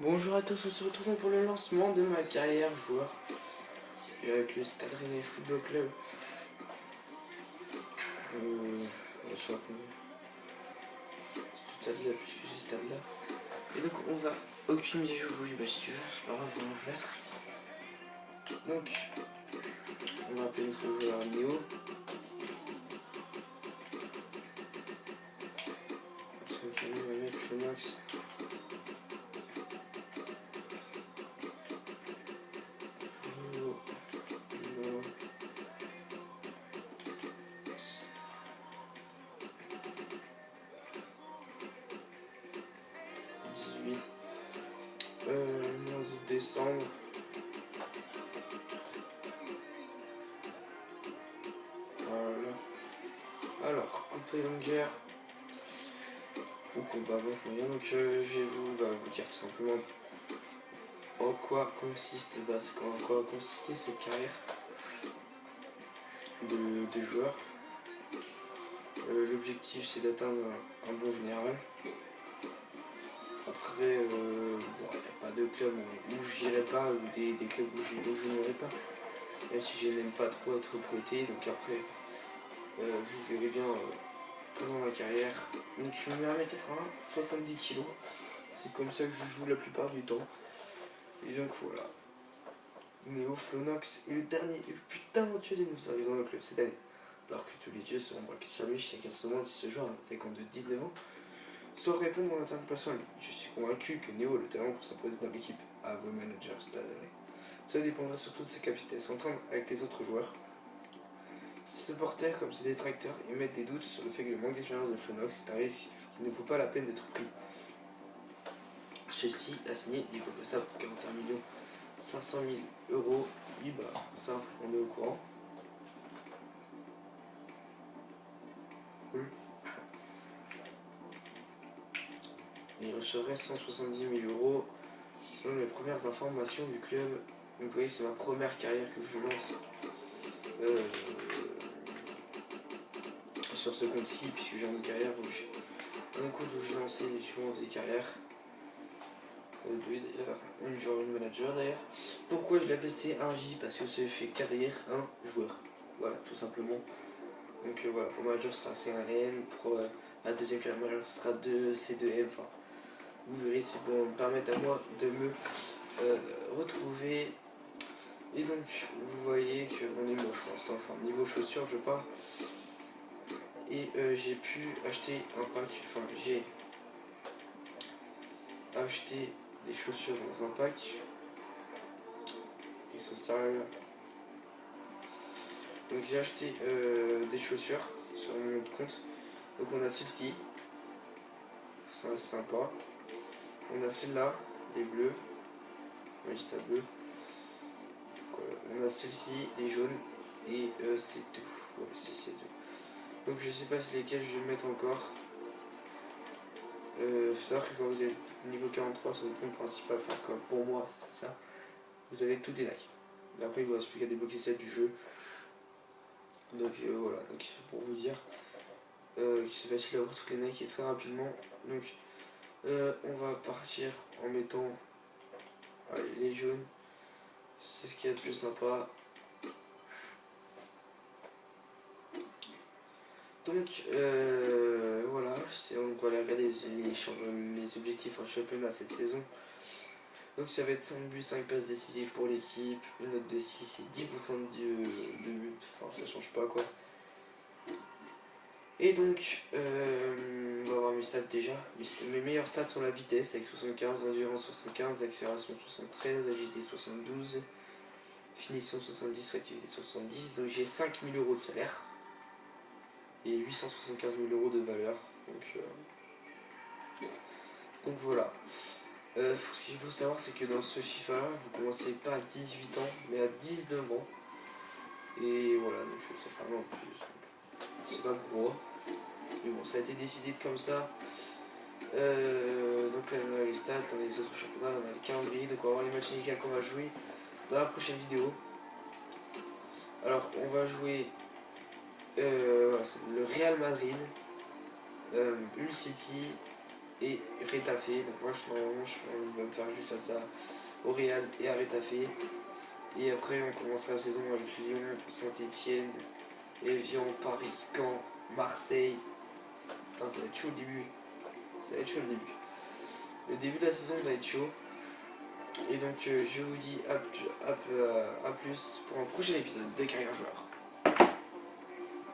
Bonjour à tous, on se retrouve pour le lancement de ma carrière joueur et avec le Stade Rennais Football Club. Je sais pas ce stade là, puisque c'est ce stade là. Et donc on va aucune mise à jour, oui bah si tu veux, c'est pas grave, on va le faire. Donc on va appeler notre joueur Néo. Donc on va mettre Phonox. Néo. 18. Mois de décembre. Voilà. Alors, couper longueur ou combat moyen. Donc je vais vous dire tout simplement en quoi consiste cette carrière de joueur. L'objectif c'est d'atteindre un bon général. Après, il n'y a pas de club où j'irai pas, ou des clubs où je n'irai pas, même si je n'aime pas trop être prêté. Donc après, vous verrez bien pendant ma carrière. Donc je suis 1m80, 70 kg. C'est comme ça que je joue la plupart du temps. Et donc voilà. Néo Flonox est le dernier et le plus talentueux des nous arrivés dans le club cette année. Alors que tous les yeux seront braqués sur lui, chacun se demande si ce joueur, un attaquant de 19 ans, saura répondre à l'interpellation à lui. Je suis convaincu que Néo a le talent pour s'imposer dans l'équipe, à vos managers Stade Rennais. Cela dépendra surtout de sa capacité à s'entendre avec les autres joueurs. Ses supporters, comme ses détracteurs, émettent des doutes sur le fait que le manque d'expérience de Flonox est un risque qui ne vaut pas la peine d'être pris. Chelsea a signé Diego Costa pour 41 millions 500 000 euros. Oui, bah, ça, on est au courant. Il recevrait 170 000 euros selon les premières informations du club. Donc vous voyez, c'est ma première carrière que je lance sur ce compte-ci, puisque j'ai une carrière où j'ai lancé souvent des carrières. Une genre une manager d'ailleurs. Pourquoi je l'ai appelé C1J? Parce que ça fait carrière 1 joueur. Voilà, tout simplement. Donc voilà, pour manager ce sera C1M, pour la deuxième carrière manager ce sera C2M. Enfin, vous verrez, c'est pour me permettre à moi de me retrouver. Et donc vous voyez qu'on est moche pour l'instant, enfin niveau chaussures je parle. Et j'ai pu acheter un pack, enfin j'ai acheté des chaussures dans un pack. Ils sont sales. Donc j'ai acheté des chaussures sur mon compte. Donc on a celle-ci, c'est sympa. On a celle-là, les bleus, magista bleu. On a celle-ci, les jaunes, et c'est tout. Ouais, c'est tout. Donc je sais pas si lesquels je vais mettre encore. Faut savoir que quand vous êtes niveau 43 sur votre compte principal, enfin comme pour moi c'est ça, vous avez tout des Nike. Après il ne vous reste plus qu'à débloquer celle du jeu. Donc voilà, donc pour vous dire que c'est facile d'avoir toutes les Nike et très rapidement. Donc on va partir en mettant les jaunes, c'est ce qui est le plus sympa. Donc voilà, on va aller regarder les objectifs en championnat cette saison. Donc ça va être 5 buts, 5 passes décisives pour l'équipe, une note de 6 et 10% de buts, enfin ça change pas quoi. Et donc, on va voir mes stats déjà. Mes meilleurs stats sont la vitesse avec 75, endurance 75, accélération 73, agilité 72, finition 70, réactivité 70. Donc j'ai 5 000 euros de salaire et 875 000 euros de valeur. Donc voilà. Ce qu'il faut savoir, c'est que dans ce FIFA, vous commencez pas à 18 ans, mais à 19 ans. Et voilà, donc ça fait un an en plus. C'est pas gros. Mais bon, ça a été décidé comme ça. Donc là, on a les stats, on a les autres championnats, on a les calendriers. Donc on va voir les matchs amicaux qu'on va jouer dans la prochaine vidéo. Alors, on va jouer le Real Madrid, Hull City, et Retafe. Donc moi normalement je vais me faire juste à ça au Real et à Retafe. Et après on commencera la saison avec Lyon, Saint-Etienne, Evian, Paris, Caen, Marseille. Putain, ça va être chaud le début. Ça va être chaud le début. Le début de la saison va être chaud. Et donc je vous dis à plus pour un prochain épisode de Carrière Joueur.